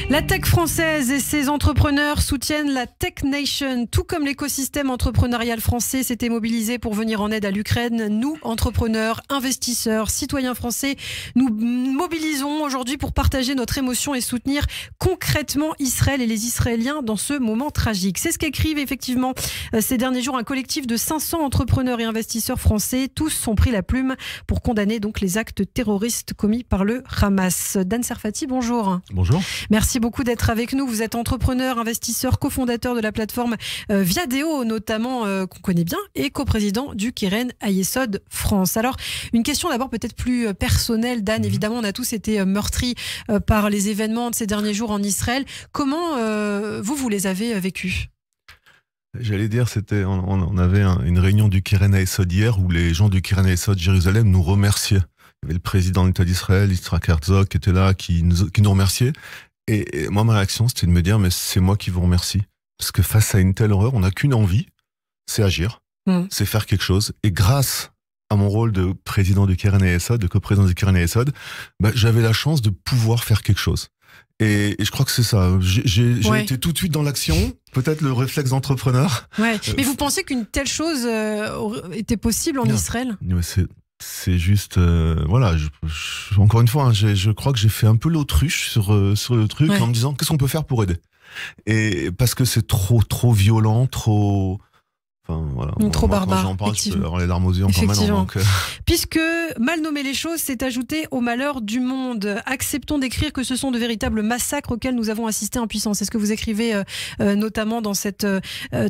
La tech française et ses entrepreneurs soutiennent la Tech Nation. Tout comme l'écosystème entrepreneurial français s'était mobilisé pour venir en aide à l'Ukraine, nous, entrepreneurs, investisseurs, citoyens français, nous mobilisons aujourd'hui pour partager notre émotion et soutenir concrètement Israël et les Israéliens dans ce moment tragique. C'est ce qu'écrivent effectivement ces derniers jours un collectif de 500 entrepreneurs et investisseurs français. Tous ont pris la plume pour condamner donc les actes terroristes commis par le Hamas. Dan Serfati, bonjour. Bonjour. Merci beaucoup d'être avec nous. Vous êtes entrepreneur, investisseur, cofondateur de la plateforme Viadeo, notamment, qu'on connaît bien, et coprésident du Keren Hayesod France. Alors, une question d'abord peut-être plus personnelle, Dan. Évidemment, on a tous été meurtris par les événements de ces derniers jours en Israël. Comment vous les avez vécus ? J'allais dire, on avait une réunion du Keren Hayesod hier où les gens du Keren Hayesod Jérusalem nous remerciaient. Il y avait le président de l'État d'Israël, Yitzhak Herzog, qui était là, qui nous remerciait. Et moi, ma réaction, c'était de me dire, mais c'est moi qui vous remercie. Parce que face à une telle horreur, on n'a qu'une envie, c'est agir, c'est faire quelque chose. Et grâce à mon rôle de président du Keren Hayesod, de coprésident du Keren Hayesod, j'avais la chance de pouvoir faire quelque chose. Et je crois que c'est ça. J'ai été tout de suite dans l'action, peut-être le réflexe d'entrepreneur. Ouais. Mais vous pensez qu'une telle chose était possible en Israël ? C'est juste, voilà. Encore une fois, hein, je crois que j'ai fait un peu l'autruche sur le truc en me disant qu'est-ce qu'on peut faire pour aider. Et parce que c'est trop violent, trop. Enfin, voilà. Trop barbare. Quand j'en parle, je peux avoir les larmes aux yeux encore maintenant. Donc, Puisque mal nommer les choses, c'est ajouter au malheur du monde. Acceptons d'écrire que ce sont de véritables massacres auxquels nous avons assisté en puissance. C'est ce que vous écrivez notamment dans cette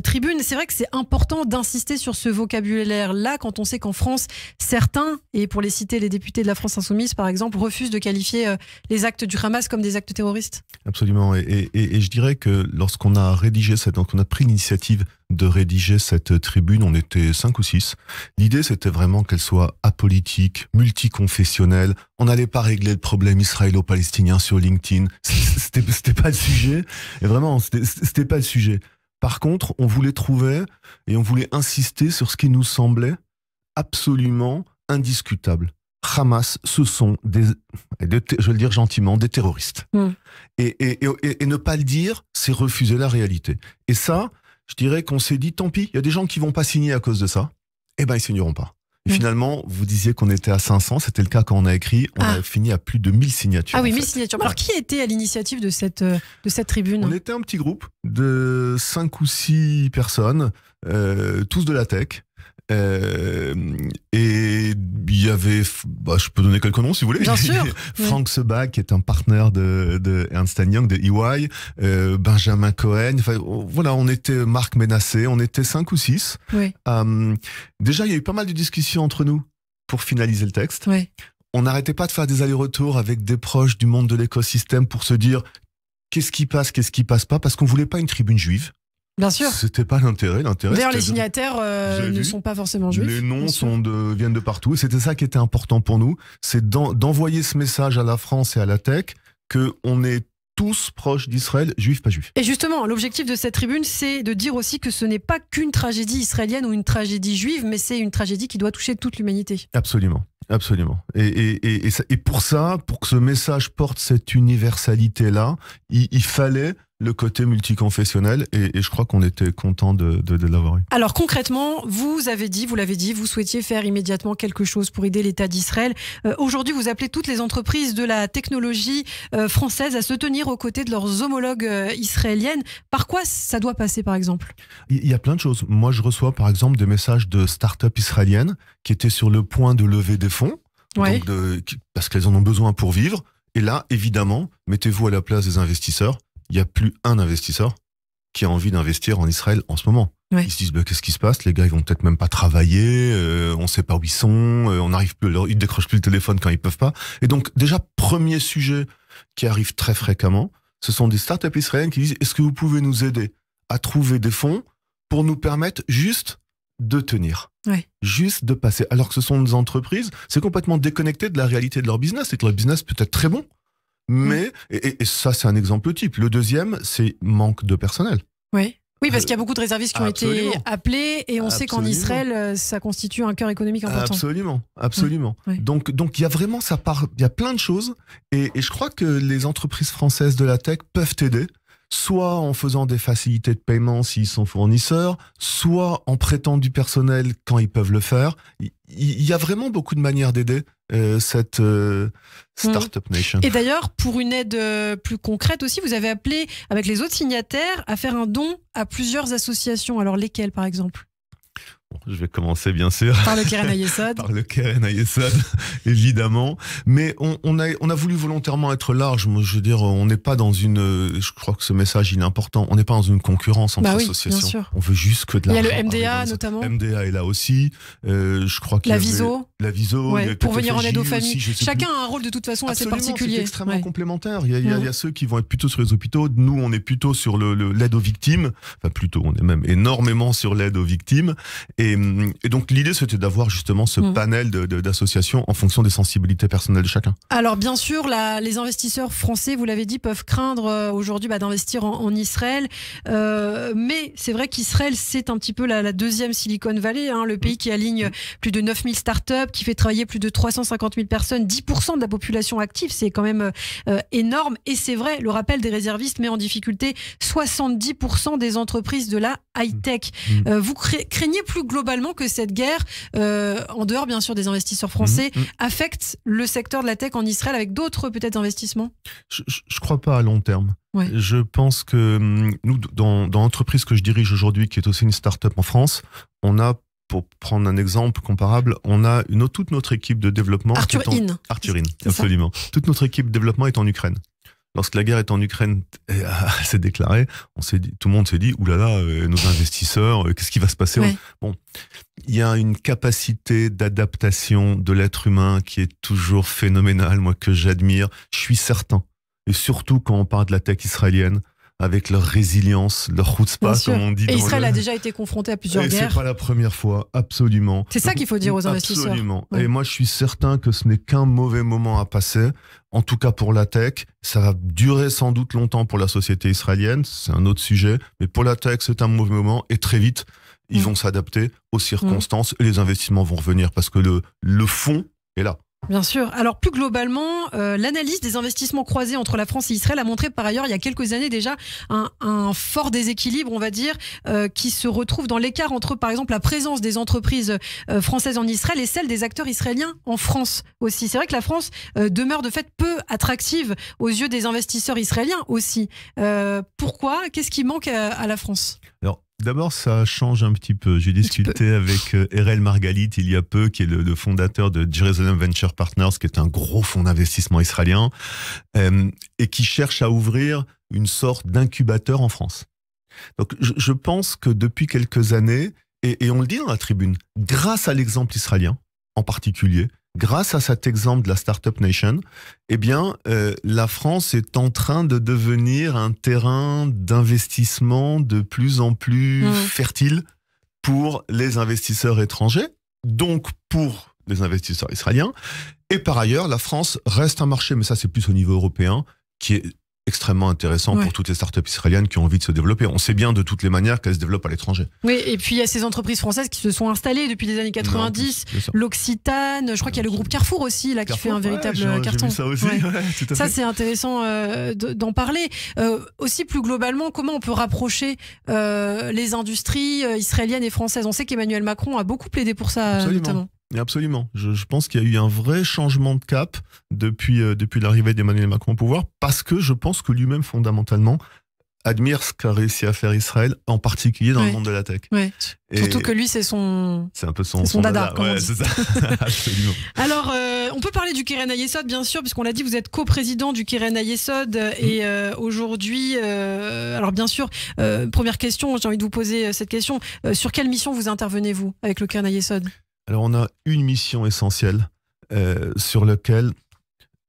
tribune. C'est vrai que c'est important d'insister sur ce vocabulaire-là quand on sait qu'en France, certains, et pour les citer les députés de la France Insoumise par exemple, refusent de qualifier les actes du Hamas comme des actes terroristes. Absolument. Et je dirais que lorsqu'on a rédigé donc on a pris l'initiative de rédiger cette tribune, on était 5 ou 6. L'idée, c'était vraiment qu'elle soit apolitique, multiconfessionnelle. On n'allait pas régler le problème israélo-palestinien sur LinkedIn. C'était pas le sujet. Et vraiment, c'était pas le sujet. Par contre, on voulait trouver et on voulait insister sur ce qui nous semblait absolument indiscutable. Hamas, ce sont je vais le dire gentiment, des terroristes. Et ne pas le dire, c'est refuser la réalité. Et ça, je dirais qu'on s'est dit, tant pis, il y a des gens qui vont pas signer à cause de ça. Eh ben, ils signeront pas. Et finalement, vous disiez qu'on était à 500, c'était le cas quand on a écrit, on a fini à plus de 1000 signatures. Ah oui, 1000 signatures. Alors, qui était à l'initiative de cette tribune ? On était un petit groupe de 5 ou 6 personnes, tous de la tech. Et il y avait, je peux donner quelques noms si vous voulez. Bien sûr. Frank Sebag, qui est un partenaire de Ernst & Young, de EY, Benjamin Cohen. Enfin, voilà, on était Marc Ménassé, on était 5 ou 6. Oui. Déjà, il y a eu pas mal de discussions entre nous pour finaliser le texte. Oui. On n'arrêtait pas de faire des allers-retours avec des proches du monde de l'écosystème pour se dire qu'est-ce qui passe pas, parce qu'on voulait pas une tribune juive. Bien sûr. C'était pas l'intérêt. D'ailleurs, les signataires ne sont pas forcément juifs. Les noms viennent de partout. Et c'était ça qui était important pour nous. C'est d'envoyer ce message à la France et à la tech qu'on est tous proches d'Israël, juifs, pas juifs. Et justement, l'objectif de cette tribune, c'est de dire aussi que ce n'est pas qu'une tragédie israélienne ou une tragédie juive, mais c'est une tragédie qui doit toucher toute l'humanité. Absolument. Absolument. Et pour ça, pour que ce message porte cette universalité-là, il fallait le côté multiconfessionnel et je crois qu'on était content de l'avoir eu. Alors concrètement, vous l'avez dit, vous souhaitiez faire immédiatement quelque chose pour aider l'État d'Israël. Aujourd'hui, vous appelez toutes les entreprises de la technologie française à se tenir aux côtés de leurs homologues israéliennes. Par quoi ça doit passer, par exemple ? Il y a plein de choses. Moi, je reçois par exemple des messages de start-up israéliennes qui étaient sur le point de lever des fonds, donc parce qu'elles en ont besoin pour vivre. Et là, évidemment, mettez-vous à la place des investisseurs. Il n'y a plus un investisseur qui a envie d'investir en Israël en ce moment. Ils se disent, qu'est-ce qui se passe ? Les gars, ils vont peut-être même pas travailler, on ne sait pas où ils sont, on n'arrive plus, ils décrochent plus le téléphone quand ils peuvent pas. Et donc, déjà, premier sujet qui arrive très fréquemment, ce sont des startups israéliennes qui disent, est-ce que vous pouvez nous aider à trouver des fonds pour nous permettre juste de tenir, juste de passer. Alors que ce sont des entreprises, c'est complètement déconnecté de la réalité de leur business, et que leur business peut être très bon. Mais, et ça c'est un exemple type. Le deuxième, c'est manque de personnel. Oui, parce qu'il y a beaucoup de réservistes qui ont été appelés et on sait qu'en Israël, ça constitue un cœur économique important. Absolument. Oui. Donc il y a vraiment il y a plein de choses et je crois que les entreprises françaises de la tech peuvent aider. Soit en faisant des facilités de paiement s'ils sont fournisseurs, soit en prêtant du personnel quand ils peuvent le faire. Il y a vraiment beaucoup de manières d'aider cette Startup Nation. Et d'ailleurs, pour une aide plus concrète aussi, vous avez appelé avec les autres signataires à faire un don à plusieurs associations. Alors lesquelles par exemple ? Je vais commencer bien sûr par le Keren Hayesod. Par le Keren Hayesod, évidemment. Mais on a voulu volontairement être large. Moi, je veux dire, on n'est pas dans une. Je crois que ce message il est important. On n'est pas dans une concurrence entre associations. Bien sûr. On veut juste que de l'argent. Il y a le MDA notamment. MDA est là aussi. Je crois qu'il y a la Viso. Ouais, pour venir en aide aux familles. Chacun a un rôle de toute façon assez particulier. C'est extrêmement complémentaire. Il y a ceux qui vont être plutôt sur les hôpitaux. Nous, on est plutôt sur l'aide aux victimes. Enfin, plutôt, on est même énormément sur l'aide aux victimes. Et donc l'idée c'était d'avoir justement ce panel d'associations en fonction des sensibilités personnelles de chacun. Alors bien sûr, les investisseurs français, vous l'avez dit, peuvent craindre aujourd'hui d'investir en Israël. Mais c'est vrai qu'Israël, c'est un petit peu la deuxième Silicon Valley, le pays qui aligne plus de 9000 startups, qui fait travailler plus de 350 000 personnes, 10% de la population active, c'est quand même énorme. Et c'est vrai, le rappel des réservistes met en difficulté 70% des entreprises de la high-tech. Vous craignez plus globalement que cette guerre, en dehors bien sûr des investisseurs français, affecte le secteur de la tech en Israël avec d'autres peut-être investissements ? Je crois pas à long terme. Ouais. Je pense que nous, dans l'entreprise que je dirige aujourd'hui, qui est aussi une start-up en France, on a, pour prendre un exemple comparable, on a toute notre équipe de développement... Arthur In, absolument. Toute notre équipe de développement est en Ukraine. Lorsque la guerre est en Ukraine, s'est déclarée, tout le monde s'est dit, oulala, nos investisseurs, qu'est-ce qui va se passer ? Bon, il y a une capacité d'adaptation de l'être humain qui est toujours phénoménale, moi, que j'admire. Je suis certain, et surtout quand on parle de la tech israélienne, avec leur résilience, leur chutzpah, comme on dit. Et Israël a déjà été confronté à plusieurs guerres. C'est pas la première fois, absolument. C'est ça qu'il faut dire aux investisseurs. Absolument. Ouais. Et moi, je suis certain que ce n'est qu'un mauvais moment à passer. En tout cas pour la tech, ça va durer sans doute longtemps pour la société israélienne, c'est un autre sujet. Mais pour la tech, c'est un mauvais moment et très vite, ils vont s'adapter aux circonstances et les investissements vont revenir parce que le fond est là. Bien sûr. Alors plus globalement, l'analyse des investissements croisés entre la France et Israël a montré par ailleurs il y a quelques années déjà un fort déséquilibre, on va dire, qui se retrouve dans l'écart entre par exemple la présence des entreprises françaises en Israël et celle des acteurs israéliens en France aussi. C'est vrai que la France demeure de fait peu attractive aux yeux des investisseurs israéliens aussi. Pourquoi ? Qu'est-ce qui manque à la France ? Alors, d'abord, ça change un petit peu. J'ai discuté avec Erel Margalit il y a peu, qui est le fondateur de Jerusalem Venture Partners, qui est un gros fonds d'investissement israélien, et qui cherche à ouvrir une sorte d'incubateur en France. Donc, je pense que depuis quelques années, et on le dit dans la tribune, grâce à l'exemple israélien en particulier, grâce à cet exemple de la Startup Nation, eh bien, la France est en train de devenir un terrain d'investissement de plus en plus fertile pour les investisseurs étrangers, donc pour les investisseurs israéliens. Et par ailleurs, la France reste un marché, mais ça c'est plus au niveau européen, qui est extrêmement intéressant pour toutes les startups israéliennes qui ont envie de se développer. On sait bien de toutes les manières qu'elles se développent à l'étranger. Oui, et puis il y a ces entreprises françaises qui se sont installées depuis les années 90, l'Occitane, je crois qu'il y a le groupe Carrefour aussi, là, qui fait un véritable carton. J'ai vu ça aussi, tout à ça fait. C'est intéressant d'en parler. Aussi plus globalement, comment on peut rapprocher les industries israéliennes et françaises ? On sait qu'Emmanuel Macron a beaucoup plaidé pour ça, notamment. Absolument. Je pense qu'il y a eu un vrai changement de cap depuis l'arrivée d'Emmanuel Macron au pouvoir, parce que je pense que lui-même, fondamentalement, admire ce qu'a réussi à faire Israël, en particulier dans le monde de la tech. Ouais. Surtout que lui, c'est un peu son dada. C'est ça. Absolument. Alors, on peut parler du Keren Hayesod, bien sûr, puisqu'on l'a dit, vous êtes coprésident du Keren Hayesod. Et aujourd'hui, alors bien sûr, première question, j'ai envie de vous poser cette question. Sur quelle mission vous intervenez-vous avec le Keren Hayesod ? Alors, on a une mission essentielle sur laquelle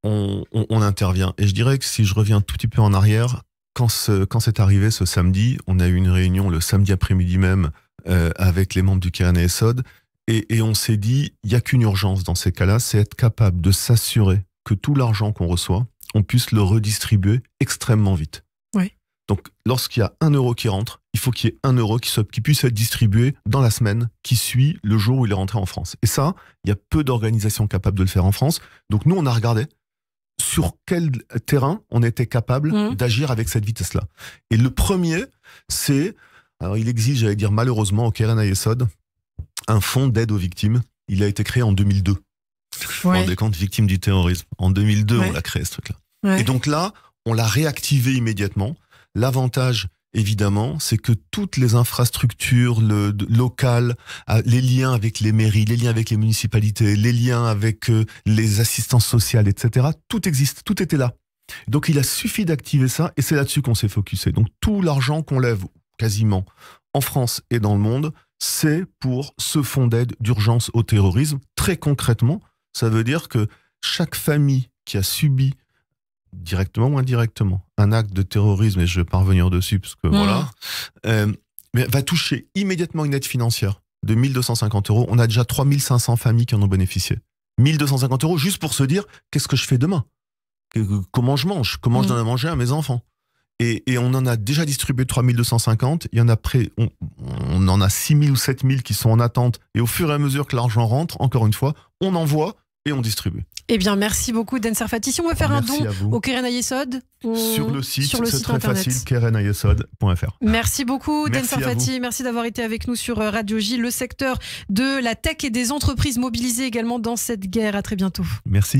on intervient. Et je dirais que si je reviens un tout petit peu en arrière, quand c'est arrivé ce samedi, on a eu une réunion le samedi après-midi même avec les membres du Keren Hayesod et on s'est dit, il n'y a qu'une urgence dans ces cas-là, c'est être capable de s'assurer que tout l'argent qu'on reçoit, on puisse le redistribuer extrêmement vite. Oui. Donc, lorsqu'il y a 1 euro qui rentre, il faut qu'il y ait 1 euro qui puisse être distribué dans la semaine qui suit le jour où il est rentré en France. Et ça, il y a peu d'organisations capables de le faire en France. Donc, nous, on a regardé sur quel terrain on était capable d'agir avec cette vitesse-là. Et le premier, c'est, alors il existe, j'allais dire malheureusement, au Keren Ayesod, un fonds d'aide aux victimes. Il a été créé en 2002. Vous vous rendez compte, victime du terrorisme. En 2002, on l'a créé, ce truc-là. Ouais. Et donc là, on l'a réactivé immédiatement. L'avantage, évidemment, c'est que toutes les infrastructures locales, les liens avec les mairies, les liens avec les municipalités, les liens avec les assistances sociales, etc., tout existe, tout était là. Donc il a suffi d'activer ça et c'est là-dessus qu'on s'est focusé. Donc tout l'argent qu'on lève, quasiment, en France et dans le monde, c'est pour ce fonds d'aide d'urgence au terrorisme. Très concrètement, ça veut dire que chaque famille qui a subi directement ou indirectement un acte de terrorisme, et je vais pas revenir dessus parce que mais va toucher immédiatement une aide financière de 1 250 €. On a déjà 3 500 familles qui en ont bénéficié. 1 250 € juste pour se dire, qu'est-ce que je fais demain? Comment je mange? Comment je donne à manger à mes enfants? Et on en a déjà distribué 3 250. Il y en a on en a 6 000 ou 7 000 qui sont en attente. Et au fur et à mesure que l'argent rentre, encore une fois, on envoie et on distribue. Eh bien, merci beaucoup, Den Sarfati. Si on veut faire un don au Keren Ayesod, sur le site c'est très internet. facile, kerenayesod.fr. Merci beaucoup, Den Sarfati. Merci d'avoir été avec nous sur Radio J, le secteur de la tech et des entreprises mobilisées également dans cette guerre. À très bientôt. Merci.